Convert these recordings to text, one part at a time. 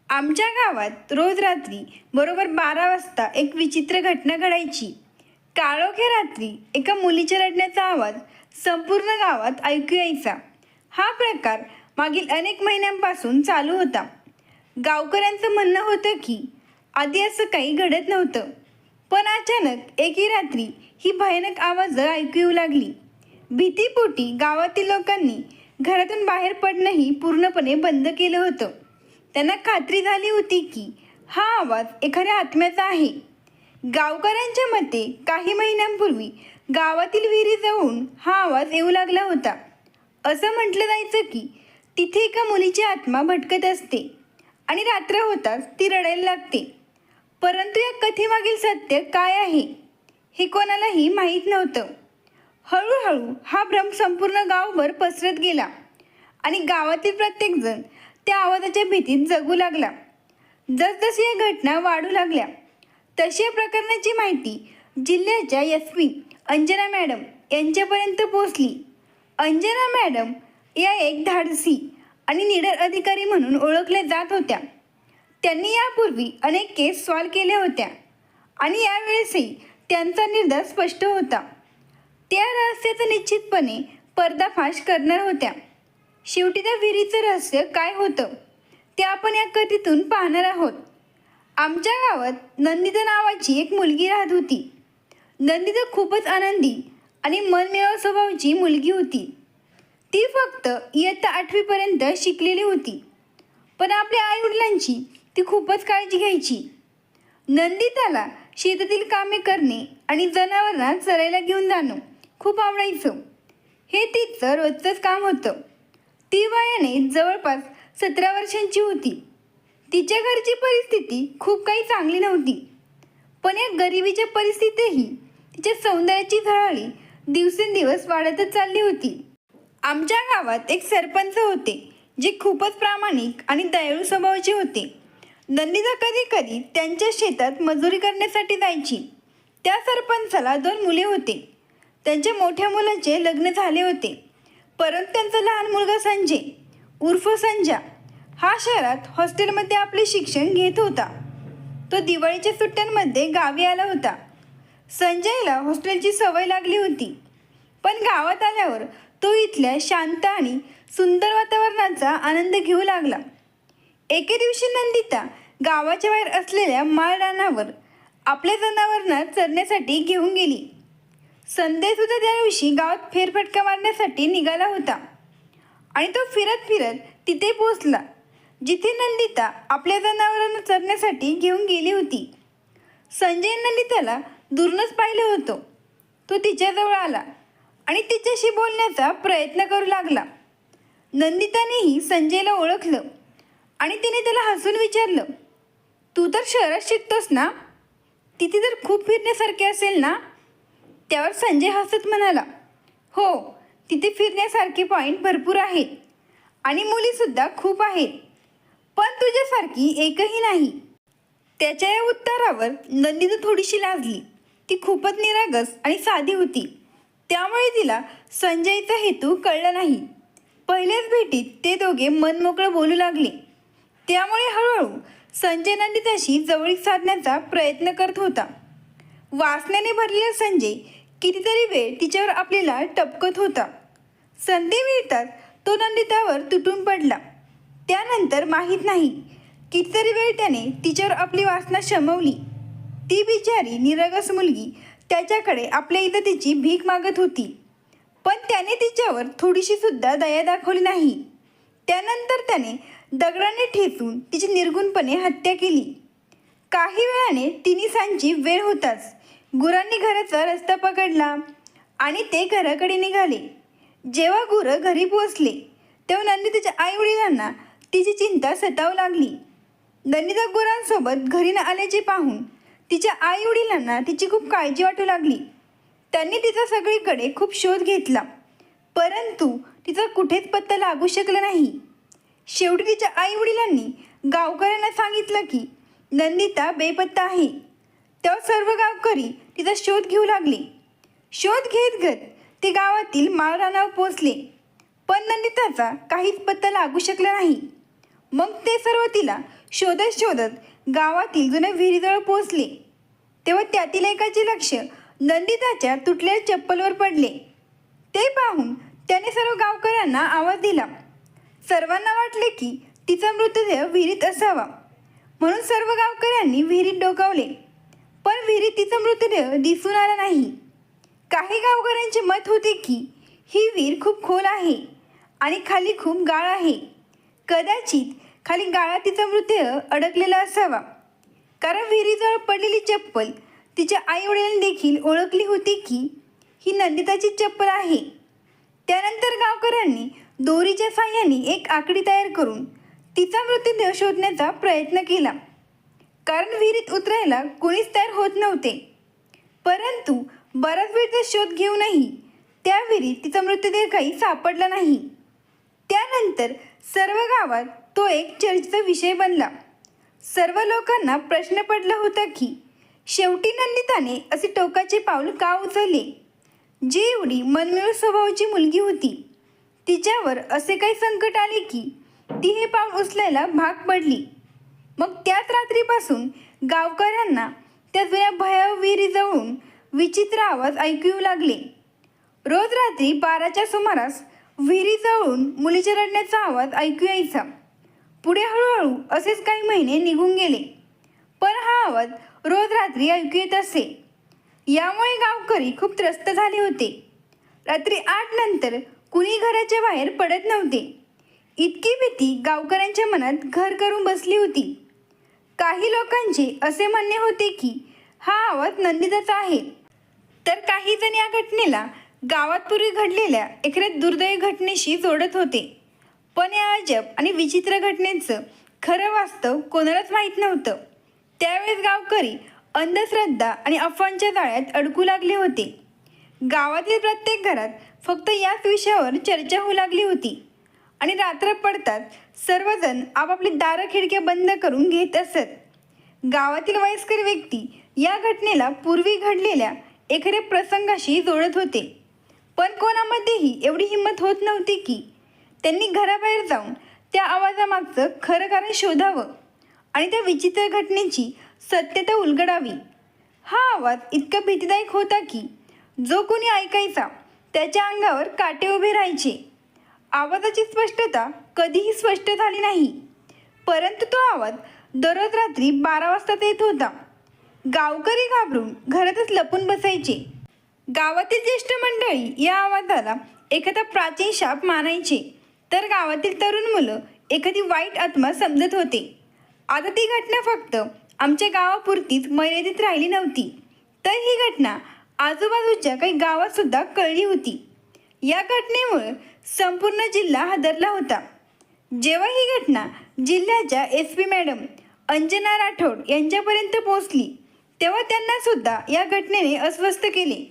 आमच्या गावात रोज रात्री बरोबर 12 वाजता एक विचित्र घटना घडायची. काळोख्या रात्री एका मुलीच्या रडण्याचा आवाज संपूर्ण गावात ऐकू यायचा. हा प्रकार मागील अनेक महिन्यांपासून चालू होता. गावकऱ्यांचं म्हणणं होतं की आधी असं काही घडत नव्हतं, पण अचानक एके रात्री ही भयानक आवाज ऐकू येऊ लागली. भीतीपोटी गावातील लोकांनी घरातून बाहेर पडणंही पूर्णपणे बंद केलं होतं. त्यांना खात्री झाली होती की हा आवाज एखाद्या आत्म्याचा आहे. गावकऱ्यांच्या मते काही महिन्यांपूर्वी गावातील विहिरीजवळून हा आवाज येऊ लागला होता. असं म्हटलं जायचं की तिथे एका मुलीची आत्मा भटकत असते आणि रात्र होताच ती रडायला लागते. परंतु या कथेमागील सत्य काय आहे हे कोणालाही माहीत नव्हतं. हळूहळू हा भ्रम संपूर्ण गावभर पसरत गेला आणि गावातील प्रत्येकजण त्या आवाजाच्या भीतीत जगू लागला. जसजशी या घटना वाढू लागल्या तशी या प्रकरणाची माहिती जिल्ह्याच्या SP अंजना मॅडम यांच्यापर्यंत पोहोचली. अंजना मॅडम या एक धाडसी आणि निडर अधिकारी म्हणून ओळखल्या जात होत्या. त्यांनी यापूर्वी अनेक केस सॉल्व्ह केल्या होत्या आणि यावेळेसही त्यांचा निर्धार स्पष्ट होता. त्या रहस्याचा निश्चितपणे पर्दाफाश करणार होत्या. शेवटी त्या विहिरीचं रहस्य काय होतं ते आपण या कथेतून पाहणार आहोत. आमच्या गावात नंदिता नावाची एक मुलगी राहत होती. नंदिता खूपच आनंदी आणि मनमिळाऊ स्वभावाची मुलगी होती. ती फक्त इयत्ता 8वीपर्यंत शिकलेली होती, पण आपल्या आईवडिलांची ती खूपच काळजी घ्यायची. नंदिताला शेतातील कामे करणे आणि जनावरांना चरायला घेऊन जाणं खूप आवडायचं. हे तिचं रोजचंच काम होतं. ती वयाने जवळपास 17 वर्षांची होती. तिच्या घरची परिस्थिती खूप काही चांगली नव्हती, पण या गरिबीच्या परिस्थितीतही तिच्या सौंदर्याची झळाळी दिवसेंदिवस वाढतच चालली होती. आमच्या गावात एक सरपंच होते जे खूपच प्रामाणिक आणि दयाळू स्वभावाचे होते. नंदिता कधी कधी त्यांच्या शेतात मजुरी करण्यासाठी जायची. त्या सरपंचाला 2 मुले होते. त्यांच्या मोठ्या मुलाचे लग्न झाले होते, परंतु त्यांचा लहान मुलगा संजय उर्फ संजा हा शहरात हॉस्टेलमध्ये आपले शिक्षण घेत होता. तो दिवाळीच्या सुट्ट्यांमध्ये गावी आला होता. संजयला हॉस्टेलची सवय लागली होती, पण गावात आल्यावर तो इथल्या शांत आणि सुंदर वातावरणाचा आनंद घेऊ लागला. एके दिवशी नंदिता गावाच्या बाहेर असलेल्या माळरानावर आपल्या जनावरांना चरण्यासाठी घेऊन गेली. संजय सुद्धा त्या दिवशी गावात फेरफटका मारण्यासाठी निघाला होता आणि तो फिरत फिरत तिथे पोहोचला जिथे नंदिता आपल्या जनावरांना चरण्यासाठी घेऊन गेली होती. संजय नंदिताला दूरनच पाहिलं होतं. तो तिच्याजवळ आला आणि तिच्याशी बोलण्याचा प्रयत्न करू लागला. नंदितानेही संजयला ओळखलं आणि तिने त्याला हसून विचारलं, तू तर शहरात शिकतोस ना? तिथे तर खूप फिरण्यासारखे असेल ना? त्यावर संजय हसत म्हणाला, हो, तिथे फिरण्यासारखे पॉईंट भरपूर आहेत आणि मुलीसुद्धा खूप आहेत, पण तुझ्यासारखी एकही नाही. त्याच्या या उत्तरावर नंदिता थोडीशी लाजली. ती खूपच निरागस आणि साधी होती, त्यामुळे तिला संजयचा हेतू कळला नाही. पहिल्याच भेटीत ते दोघे मनमोकळं बोलू लागले. त्यामुळे हळूहळू संजय नंदिताशी जवळीक साधण्याचा प्रयत्न करत होता. वासनेने भरलेला संजय कितीतरी वेळ तिच्यावर आपल्याला टपकत होता. संधी मिळताच तो नंदितावर तुटून पडला. त्यानंतर माहीत नाही कितीतरी वेळ त्याने तिच्यावर आपली वासना शमवली. ती बिचारी निरागस मुलगी त्याच्याकडे आपल्या इज्जतीची भीक मागत होती, पण त्याने तिच्यावर थोडीशी सुद्धा दया दाखवली नाही. त्यानंतर त्याने दगडाने ठेचून तिची निर्गुणपणे हत्या केली. काही वेळाने 3 सांची वेळ होताच गुरांनी घराचा रस्ता पकडला आणि ते घराकडे निघाले. जेव्हा गुरं घरी पोहोचले तेव्हा नंदिताच्या आईवडिलांना तिची चिंता सतावू लागली. नंदिता गुरांसोबत घरी न आल्याचे पाहून तिच्या आईवडिलांना तिची खूप काळजी वाटू लागली. त्यांनी तिचा सगळीकडे खूप शोध घेतला, परंतु तिचा कुठेच पत्ता लागू शकला नाही. शेवटी तिच्या आईवडिलांनी गावकऱ्यांना सांगितलं की नंदिता बेपत्ता आहे. तेव्हा सर्व गावकरी तिचा शोध घेऊ लागले. शोध घेत घेत ते गावातील माळरानावर पोचले, पण नंदिताचा काहीच पत्ता लागू शकला नाही. मग ते सर्व तिला शोधत शोधत गावातील जुन्या विहिरीजवळ पोहोचले. तेव्हा त्यातील एकाचे लक्ष नंदिताच्या तुटलेल्या चप्पलवर पडले. ते पाहून त्याने सर्व गावकऱ्यांना आवाज दिला. सर्वांना वाटले की तिचा मृतदेह विहिरीत असावा, म्हणून सर्व गावकऱ्यांनी विहिरीत डोकावले. पण विहिरीत तिचा मृतदेह दिसून आला नाही. काही गावकऱ्यांचे मत होते की ही विहीर खूप खोल आहे आणि खाली खूप गाळ आहे. कदाचित खाली गाळात तिचा मृतदेह अडकलेला असावा, कारण विहिरीजवळ पडलेली चप्पल तिच्या आईवडिलांनी देखील ओळखली होती की ही नंदिताची चप्पल आहे. त्यानंतर गावकऱ्यांनी दोरीच्या साहाय्याने एक आकडी तयार करून तिचा मृतदेह शोधण्याचा प्रयत्न केला, कारण विहिरीत उतरायला कोणीच तयार होत नव्हते. परंतु बराच वेळचा शोध घेऊनही त्या विहिरीत तिचा मृतदेह काही सापडला नाही. त्यानंतर सर्व गावात तो एक चर्चेचा विषय बनला. सर्व लोकांना प्रश्न पडला होता की शेवटी नंदिताने असे टोकाचे पाऊल का उचलले. जी एवढी मनमिळू स्वभावाची मुलगी होती, तिच्यावर असे काही संकट आले की ती हे पाऊल उचलायला भाग पडली. मग त्याच रात्रीपासून गावकऱ्यांना त्या जुन्या भयावह विहिरीजवळून विचित्र आवाज ऐकू येऊ लागले. रोज रात्री 12च्या सुमारास विहिरीजवळून मुलीच्या रडण्याचा आवाज ऐकू यायचा. पुढे हळूहळू असेच काही महिने निघून गेले, पण हा आवाज रोज रात्री ऐकू येत असे. यामुळे गावकरी खूप त्रस्त झाले होते. रात्री 8 नंतर कुणी घराच्या बाहेर पडत नव्हते. इतकी भीती गावकऱ्यांच्या मनात घर करून बसली होती. काही लोकांचे असे म्हणणे होते की हा आवाज नंदिताचा आहे, तर काही जण या घटनेला गावात पूर्वी घडलेल्या एखाद्या दुर्दैवी घटनेशी जोडत होते. पण या अजब आणि विचित्र घटनेचं खरं वास्तव कोणालाच माहीत नव्हतं. त्यावेळेस गावकरी अंधश्रद्धा आणि अफवांच्या जाळ्यात अडकू लागले होते. गावातील प्रत्येक घरात फक्त याच विषयावर चर्चा होऊ लागली होती आणि रात्र पडताच सर्वजण आपापली दारं खिडक्या बंद करून घेत असत. गावातील वयस्कर व्यक्ती या घटनेला पूर्वी घडलेल्या एखाद्या प्रसंगाशी जोडत होते, पण कोणामध्येही एवढी हिंमत होत नव्हती की त्यांनी घराबाहेर जाऊन त्या आवाजामागचं खरं कारण शोधावं आणि त्या विचित्र घटनेची सत्यता उलगडावी. हा आवाज इतका भीतीदायक होता की जो कोणी ऐकायचा त्याच्या अंगावर काटे उभे राहायचे. आवाजाची स्पष्टता कधीही स्पष्ट झाली नाही, परंतु तो आवाज दररोज रात्री 12 वाजताच येत होता. गावकरी घाबरून घरातच लपून बसायचे. गावातील ज्येष्ठ मंडळी या आवाजाला एखादा प्राचीन शाप मानायचे, तर गावातील तरुण मुलं एखादी वाईट आत्मा समजत होते. आता ती घटना फक्त आमच्या गावापुरतीच मर्यादित राहिली नव्हती, तर ही घटना आजूबाजूच्या काही गावात सुद्धा कळली होती. या घटनेमुळे संपूर्ण जिल्हा हादरला होता. जेव्हा ही घटना जिल्ह्याच्या SP मॅडम अंजना राठोड यांच्यापर्यंत पोहोचली, तेव्हा त्यांना सुद्धा या घटनेने अस्वस्थ केले.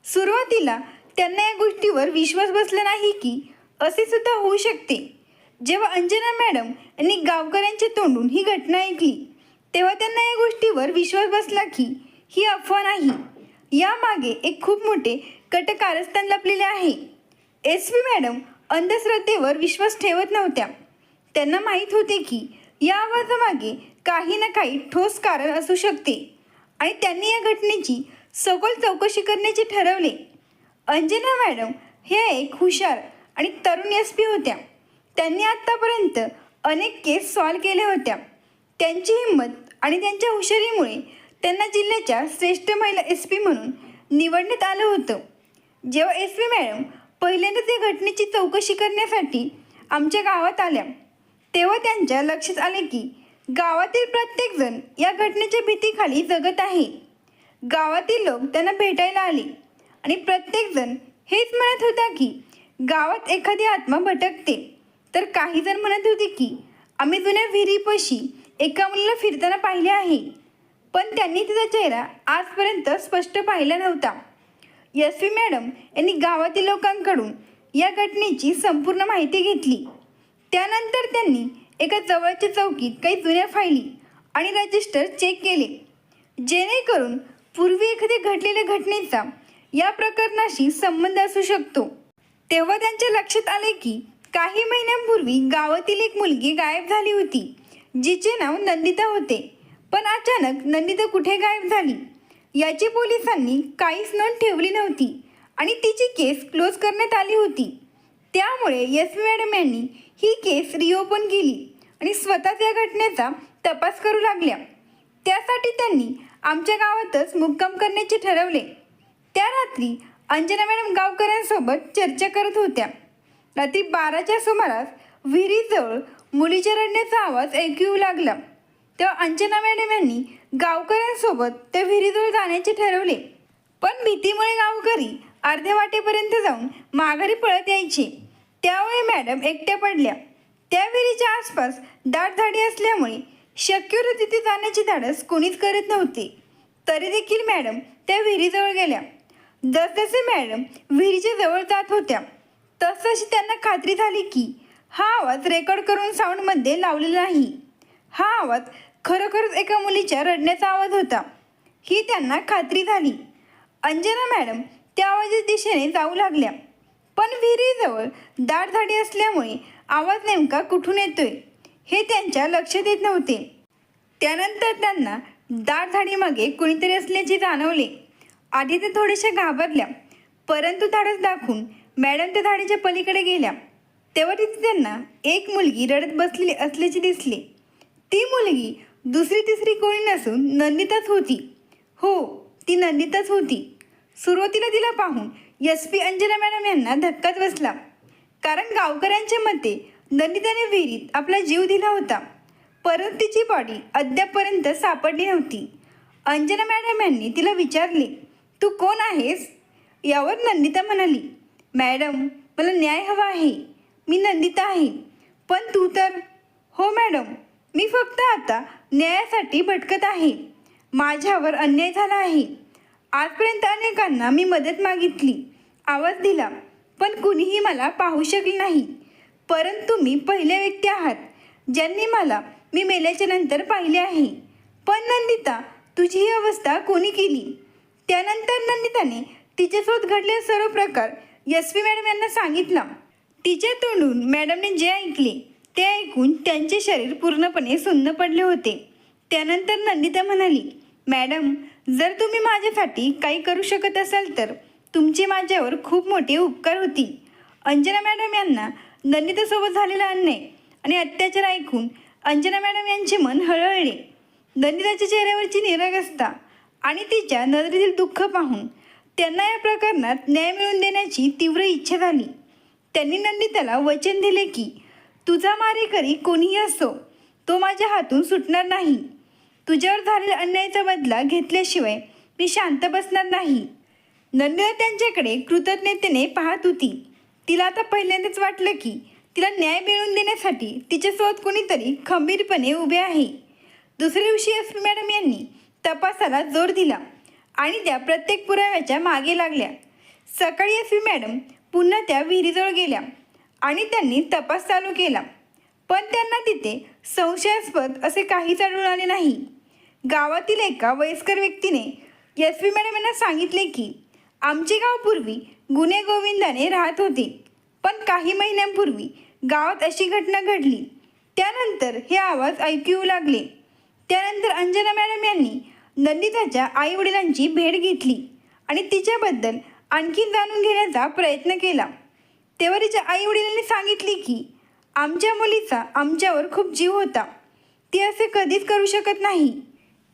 सुरुवातीला त्यांना या गोष्टीवर विश्वास बसला नाही की असे सुद्धा होऊ शकते. जेव्हा अंजना मॅडम यांनी गावकऱ्यांच्या तोंडून ही घटना ऐकली, तेव्हा त्यांना या गोष्टीवर विश्वास बसला की ही अफवा नाही, यामागे एक खूप मोठे कट कारस्थान लपलेले आहे. SP मॅडम अंधश्रद्धेवर विश्वास ठेवत नव्हत्या. त्यांना माहीत होते की या आवाजामागे काही ना काही ठोस कारण असू शकते आणि त्यांनी या घटनेची सखोल चौकशी करण्याचे ठरवले. अंजना मॅडम ह्या एक हुशार आणि तरुण SP होत्या. त्यांनी आत्तापर्यंत अनेक केस सॉल्व केल्या होत्या. त्यांची हिंमत आणि त्यांच्या हुशारीमुळे त्यांना जिल्ह्याच्या श्रेष्ठ महिला SP म्हणून निवडण्यात आलं होतं. जेव्हा SP मॅडम पहिल्यांदाच या घटनेची चौकशी करण्यासाठी आमच्या गावात आल्या, तेव्हा त्यांच्या लक्षात आले की गावातील प्रत्येकजण या घटनेच्या भीतीखाली जगत आहे. गावातील लोक त्यांना भेटायला आले आणि प्रत्येकजण हेच म्हणत होता की गावात एखादी आत्मा भटकते, तर काही जण म्हणत होते की आम्ही जुन्या विहिरीपाशी एका मुलीला फिरताना पाहिले आहे, पण त्यांनी तिचा चेहरा आजपर्यंत स्पष्ट पाहिला नव्हता. SP मॅडम यांनी गावातील लोकांकडून या घटनेची संपूर्ण माहिती घेतली. त्यानंतर त्यांनी एका जवळच्या चौकीत काही जुन्या फायली आणि रजिस्टर चेक केले, जेणेकरून पूर्वी एखाद्या घडलेल्या घटनेचा या प्रकरणाशी संबंध असू शकतो. तेव्हा त्यांच्या लक्षात आले की काही महिन्यांपूर्वी गावातील एक मुलगी गायब झाली होती, जिचे नाव नंदिता होते. पण अचानक नंदिता कुठे गायब झाली याची पोलिसांनी काहीच नोंद ठेवली नव्हती आणि तिची केस क्लोज करण्यात आली होती. त्यामुळे एस.पी. मॅडम यांनी ही केस रिओपन केली आणि स्वतःच या घटनेचा तपास करू लागल्या. त्यासाठी त्यांनी आमच्या गावातच मुक्काम करण्याचे ठरवले. त्या रात्री अंजना मॅडम गावकऱ्यांसोबत चर्चा करत होत्या. रात्री 12च्या सुमारास विहिरीजवळ मुलीच्या रडण्याचा आवाज ऐकू येऊ लागला. तेव्हा अंजना मॅडम यांनी गावकऱ्यांसोबत त्या विहिरीजवळ जाण्याचे ठरवले. पण भीतीमुळे गावकरी अर्ध्या वाटेपर्यंत जाऊन माघारी पळत यायचे. त्यामुळे मॅडम एकट्या पडल्या. त्या विहिरीच्या आसपास दाट झाडी असल्यामुळे शक्यतो तिथे जाण्याचे धाडस कोणीच करत नव्हते. तरी देखील मॅडम त्या विहिरीजवळ गेल्या. जसजसे मॅडम विहिरीच्या जवळ जात होत्या तसतशी त्यांना खात्री झाली की हा आवाज रेकॉर्ड करून साऊंडमध्ये लावलेला नाही. हा आवाज खरोखरच एका मुलीच्या रडण्याचा आवाज होता ही त्यांना खात्री झाली. अंजना मॅडम त्या आवाजाच्या दिशेने जाऊ लागल्या. पण विहिरीजवळ दाट झाडी असल्यामुळे आवाज नेमका कुठून येतोय हे त्यांच्या लक्षात येत नव्हते. त्यानंतर त्यांना दाट झाडीमागे कुणीतरी असल्याचे जाणवले. आधी ते थोड्याशा घाबरल्या, परंतु धाडस दाखवून मॅडम त्या झाडीच्या पलीकडे गेल्या. तेव्हा तिथे त्यांना एक मुलगी रडत बसलेली असल्याचे दिसले. ती मुलगी दुसरी तिसरी कोणी नसून नंदिताच होती. हो, ती नंदिताच होती. सुरुवातीला तिला पाहून एस.पी. अंजना मॅडम यांना धक्काच बसला, कारण गावकऱ्यांच्या मते नंदिताने विहिरीत आपला जीव दिला होता, परंतु तिची बॉडी अद्यापपर्यंत सापडली नव्हती. अंजना मॅडम यांनी तिला विचारले, तू कोण आहेस? यावर नंदिता म्हणाली, मॅडम, मला न्याय हवा आहे. मी नंदिता आहे. पण तू तर? हो मॅडम, मी फक्त आता न्यायासाठी भटकत आहे. माझ्यावर अन्याय झाला आहे. आजपर्यंत अनेकांना मी मदत मागितली, आवाज दिला, पण कुणीही मला पाहू शकले नाही. परंतु मी पहिल्या व्यक्ती आहात ज्यांनी मला मी मेल्याच्या नंतर पाहिले आहे. पण नंदिता, तुझी ही अवस्था कोणी केली? त्यानंतर नंदिताने तिच्यासोबत घडलेले सर्व प्रकार एस.पी. मॅडम यांना सांगितला. तिच्या तोंडून मॅडमने जे ऐकले ते ऐकून त्यांचे शरीर पूर्णपणे सुन्न पडले होते. त्यानंतर नंदिता म्हणाली, मॅडम, जर तुम्ही माझ्यासाठी काही करू शकत असाल तर तुमचे माझ्यावर खूप मोठे उपकार होतील. अंजना मॅडम यांना नंदितासोबत झालेला अन्याय आणि अत्याचार ऐकून अंजना मॅडम यांचे मन हळहळले. नंदिताच्या चेहऱ्यावरची निरागसता आणि तिच्या नजरेतील दुःख पाहून त्यांना या प्रकरणात न्याय मिळवून देण्याची तीव्र इच्छा झाली. त्यांनी नंदिताला वचन दिले की तुझा मारेकरी कोणीही असो, तो माझ्या हातून सुटणार नाही. तुझ्यावर झालेल्या अन्यायाचा बदला घेतल्याशिवाय मी शांत बसणार नाही. नंदिता त्यांच्याकडे कृतज्ञतेने पाहत होती. तिला आता पहिल्यांदाच वाटलं की तिला न्याय मिळवून देण्यासाठी तिच्यासोबत कोणीतरी खंबीरपणे उभे आहे. दुसऱ्या दिवशी एस.पी. मॅडम यांनी तपासाला जोर दिला आणि त्या प्रत्येक पुराव्याच्या मागे लागल्या. सकाळी एस.पी. मॅडम पुन्हा त्या विहिरीजवळ गेल्या आणि त्यांनी तपास चालू केला. पण त्यांना तिथे संशयास्पद असे काहीच आढळून आले नाही. गावातील एका वयस्कर व्यक्तीने एस.पी. मॅडम यांना सांगितले की आमचे गाव पूर्वी गुन्हे गोविंदाने राहत होते, पण काही महिन्यांपूर्वी गावात अशी घटना घडली. त्यानंतर हे आवाज ऐकू येऊ लागले. त्यानंतर अंजना मॅडम यांनी नंदिताच्या आईवडिलांची भेट घेतली आणि तिच्याबद्दल आणखी जाणून घेण्याचा प्रयत्न केला. तेव्हा तिच्या आईवडिलांनी सांगितले की आमच्या मुलीचा आमच्यावर खूप जीव होता. ती असे कधीच करू शकत नाही.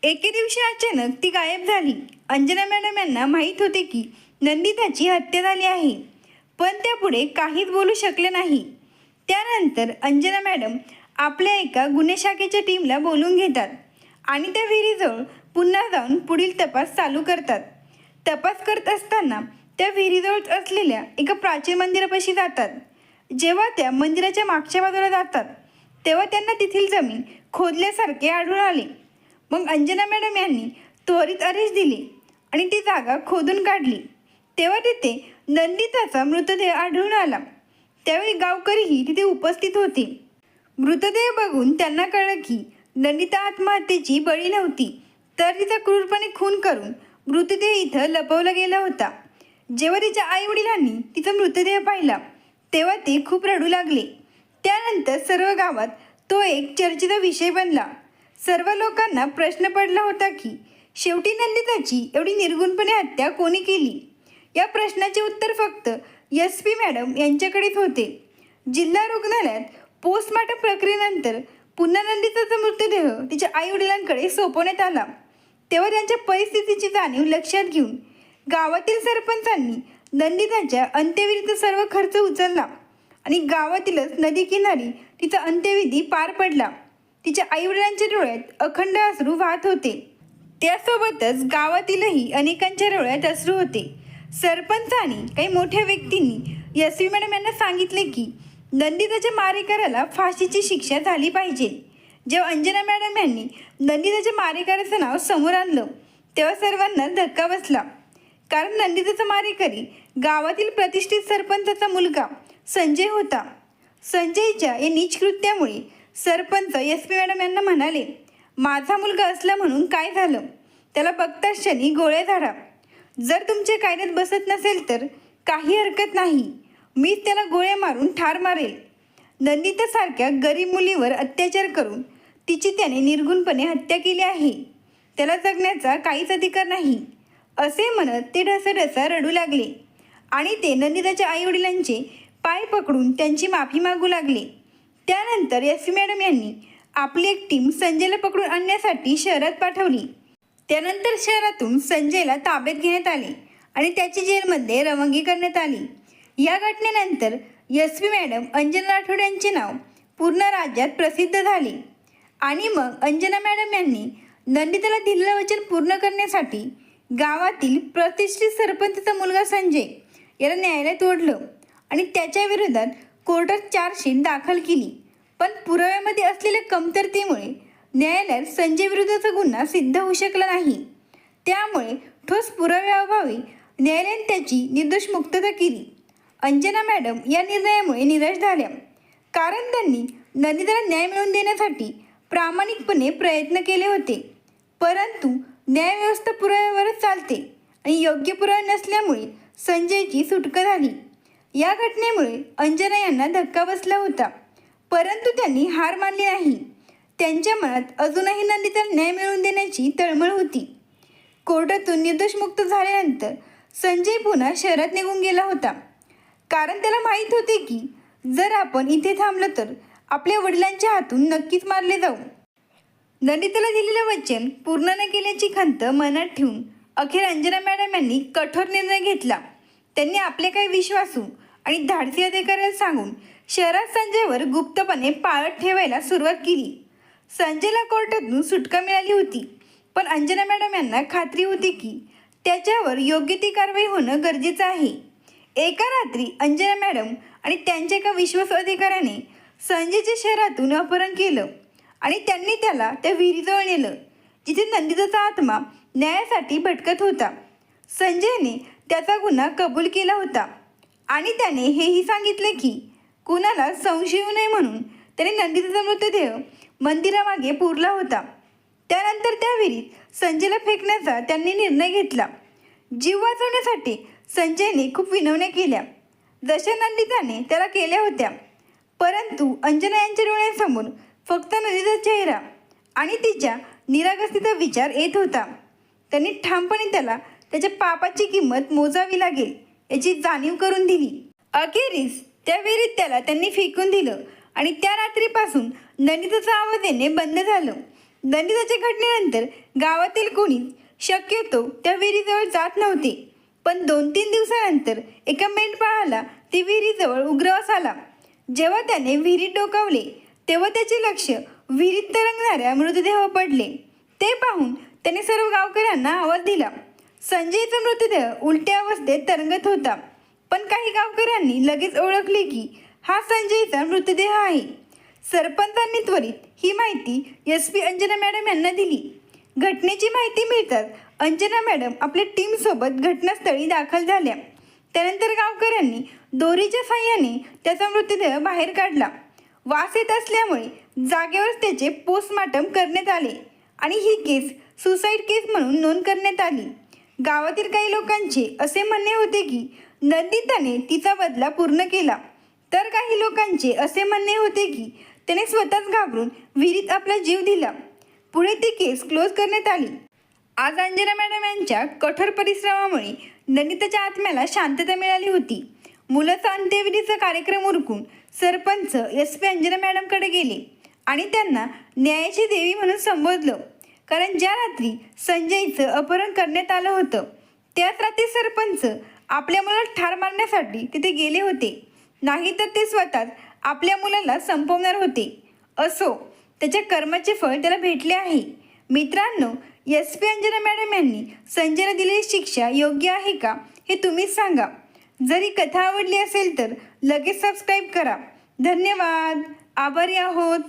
एके दिवशी अचानक ती गायब झाली. अंजना मॅडम यांना माहीत होते की नंदिताची हत्या झाली आहे, पण त्या पुढे काहीच बोलू शकले नाही. त्यानंतर अंजना मॅडम आपल्या एका गुन्हे शाखेच्या टीमला बोलून घेतात आणि त्या विहिरीजवळ पुन्हा जाऊन पुढील तपास चालू करतात. तपास करत असताना त्या विहिरीजवळ असलेल्या एका प्राचीन मंदिरापाशी जातात. जेव्हा त्या मंदिराच्या मागच्या बाजूला जातात तेव्हा त्यांना तेथील जमीन खोदल्यासारखे आढळून आले. मग अंजना मॅडम यांनी त्वरित आदेश दिले आणि ती जागा खोदून काढली. तेव्हा तिथे नंदिताचा मृतदेह आढळून आला. त्यावेळी गावकरीही तिथे उपस्थित होते. मृतदेह बघून त्यांना कळलं की नंदिता आत्महत्येची बळी नव्हती, तर तिचा क्रूरपणे खून करून मृतदेह इथं लपवला गेला होता. जेव्हा तिच्या आईवडिलांनी तिचा मृतदेह पाहिला तेव्हा ते खूप रडू लागले. त्यानंतर सर्व गावात तो एक चर्चेचा विषय बनला. सर्व लोकांना प्रश्न पडला होता की शेवटी नंदिताची एवढी निर्गुणपणे हत्या कोणी केली. या प्रश्नाचे उत्तर फक्त SP मॅडम यांच्याकडेच होते. जिल्हा रुग्णालयात पोस्टमॉर्टम प्रक्रियेनंतर पुन्हा नंदिताचा मृतदेह तिच्या आईवडिलांकडे सोपवण्यात आला. तेव्हा त्यांच्या परिस्थितीची जाणीव लक्षात घेऊन गावातील सरपंचांनी नंदिताच्या अंत्यविधीचा सर्व खर्च उचलला आणि गावातीलच नदीकिनारी तिचा अंत्यविधी पार पडला. तिच्या आईवडिलांच्या डोळ्यात अखंड अश्रू वाहत होते. त्यासोबतच गावातीलही अनेकांच्या डोळ्यात अश्रू होते. सरपंच आणि काही मोठ्या व्यक्तींनी SP मॅडम यांना सांगितले की नंदिताच्या मारेकऱ्याला फाशीची शिक्षा झाली पाहिजे. जेव्हा अंजना मॅडम यांनी नंदिताच्या मारेकऱ्याचं नाव समोर आणलं तेव्हा सर्वांना धक्का बसला. कारण नंदिताचा मारेकरी गावातील प्रतिष्ठित सरपंचाचा मुलगा संजय होता. संजयच्या या नीच कृत्यामुळे सरपंच SP मॅडम यांना म्हणाले, माझा मुलगा असला म्हणून काय झालं, त्याला बघताच क्षणी गोळ्या झाडा. जर तुमच्या कायद्यात बसत नसेल तर काही हरकत नाही, मीच त्याला गोळ्या मारून ठार मारेल. नंदितासारख्या गरीब मुलीवर अत्याचार करून तिची त्याने निर्गुणपणे हत्या केली आहे. त्याला जगण्याचा काहीच अधिकार नाही, असे म्हणत ते ढसाढसा रडू लागले आणि ते नंदिताच्या आईवडिलांचे पाय पकडून त्यांची माफी मागू लागले. त्यानंतर SP मॅडम यांनी आपली एक टीम संजयला पकडून आणण्यासाठी शहरात पाठवली. त्यानंतर शहरातून संजयला ताब्यात घेण्यात आले आणि त्याची जेलमध्ये रवानगी करण्यात आली. या घटनेनंतर SP मॅडम अंजना राठोड यांचे नाव पूर्ण राज्यात प्रसिद्ध झाले आणि मग अंजना मॅडम यांनी नंदिताला दिलेलं वचन पूर्ण करण्यासाठी गावातील प्रतिष्ठित सरपंचाचा मुलगा संजय याला न्यायालयात ओढलं आणि त्याच्या विरोधात कोर्टात चार्जशीट दाखल केली. पण पुराव्यामध्ये असलेल्या कमतरतेमुळे न्यायालयात संजय विरुद्धचा गुन्हा सिद्ध होऊ शकला नाही. त्यामुळे ठोस पुराव्याअभावी न्यायालयाने त्याची निर्दोष मुक्तता केली. अंजना मॅडम या निर्णयामुळे निराश झाल्या, कारण त्यांनी नंदिताला न्याय मिळवून देण्यासाठी प्रामाणिकपणे प्रयत्न केले होते. परंतु न्यायव्यवस्था पुराव्यावरच चालते आणि योग्य पुरावे नसल्यामुळे संजयची सुटका झाली. या घटनेमुळे अंजना यांना धक्का बसला होता, परंतु त्यांनी हार मानली नाही. त्यांच्या मनात अजूनही नंदिताला न्याय मिळवून देण्याची तळमळ होती. कोर्टातून निर्दोष मुक्त झाल्यानंतर संजय पुन्हा शहरात निघून गेला होता, कारण त्याला माहीत होते की जर आपण इथे थांबलो तर आपल्या वडिलांच्या हातून नक्कीच मारले जाऊ. नंदिताला दिलेलं वचन पूर्ण न केल्याची खंत मनात ठेवून अखेर अंजना मॅडम यांनी कठोर निर्णय घेतला. त्यांनी आपले काही विश्वासू आणि धाडसी अधिकाऱ्याला सांगून शहरात संजयवर गुप्तपणे पाळत ठेवायला सुरुवात केली. संजयला कोर्टातून सुटका मिळाली होती, पण अंजना मॅडम यांना खात्री होती की त्याच्यावर योग्य ती कारवाई होणं गरजेचं आहे. एका रात्री अंजना मॅडम आणि त्यांच्या एका विश्वासू अधिकाऱ्याने संजयच्या शहरातून अपहरण केलं आणि त्यांनी त्याला त्या विहिरीजवळ नेलं जिथे नंदिताचा आत्मा न्यायासाठी भटकत होता. संजयने त्याचा गुन्हा कबूल केला होता आणि त्याने हेही सांगितले की कुणाला संशय येऊ नये म्हणून त्याने नंदिताचा मृतदेह मंदिरामागे पुरला होता. त्यानंतर त्या विहिरीत संजयला फेकण्याचा त्यांनी निर्णय घेतला. जीव वाचवण्यासाठी संजयने खूप विनवण्या केल्या, जशा नंदिताने त्याला केल्या होत्या. परंतु अंजना यांच्या डोळ्यांसमोर फक्त नंदिताचा चेहरा आणि तिच्या निरागसतेचा विचार येत होता. त्यांनी ठामपणे त्याला त्याच्या पापाची किंमत मोजावी लागेल याची जाणीव करून दिली. अखेरीस त्या विहिरीत त्याला त्यांनी फेकून दिलं आणि त्या रात्रीपासून नंदिताचा आवाज येणे बंद झालं. नंदिताच्या घटनेनंतर गावातील कोणीच शक्यतो त्या विहिरीजवळ जात नव्हते. पण 2-3 दिवसानंतर एका मेंढपाळाला ती विहिरीजवळ उग्रवास आला. जेव्हा त्याने विहिरीत डोकावले तेव्हा त्याचे लक्ष विहिरीत तरंगणाऱ्या मृतदेहावर पडले. ते पाहून त्याने सर्व गावकऱ्यांना आवाज दिला. संजयचा मृतदेह उलट्या अवस्थेत तरंगत होता, पण काही गावकऱ्यांनी लगेच ओळखले की हा संजयचा मृतदेह आहे. सरपंचांनी त्वरित ही माहिती SP अंजना मॅडम यांना दिली. घटनेची माहिती मिळताच अंजना मॅडम आपल्या टीमसोबत घटनास्थळी दाखल झाल्या. त्यानंतर गावकऱ्यांनी दोरीच्या साहाय्याने त्याचा मृतदेह बाहेर काढला. वास येत असल्यामुळे जागेवरच त्याचे पोस्टमॉर्टम करण्यात आले आणि ही केस सुसाईड केस म्हणून नोंद करण्यात आली. गावातील काही लोकांचे असे म्हणणे होते की नंदिताने तिचा बदला पूर्ण केला, तर काही लोकांचे असे म्हणणे होते की त्याने स्वतःच घाबरून विहिरीत आपला जीव दिला. पुढे ती केस क्लोज करण्यात आली. आज अंजना मॅडम यांच्या कठोर परिश्रमामुळे नंदिताच्या आत्म्याला शांतता मिळाली होती. मुलाचा अंत्यविधीचा कार्यक्रम उरकून सरपंच SP अंजना मॅडमकडे गेले आणि त्यांना न्यायाची देवी म्हणून संबोधलं. कारण ज्या रात्री संजयचं अपहरण करण्यात आलं होतं त्याच रात्री सरपंच आपल्या मुलाला ठार मारण्यासाठी तिथे गेले होते. नाहीतर ते स्वतःच आपल्या मुलाला संपवणार होते. असो, त्याच्या कर्माचे फळ त्याला भेटले आहे. मित्रांनो, SP अंजना मॅडम यांनी संजयला दिलेली शिक्षा योग्य आहे का हे तुम्हीच सांगा. जरी कथा आवडली असेल तर लगेच सबस्क्राईब करा. धन्यवाद. आभारी आहोत.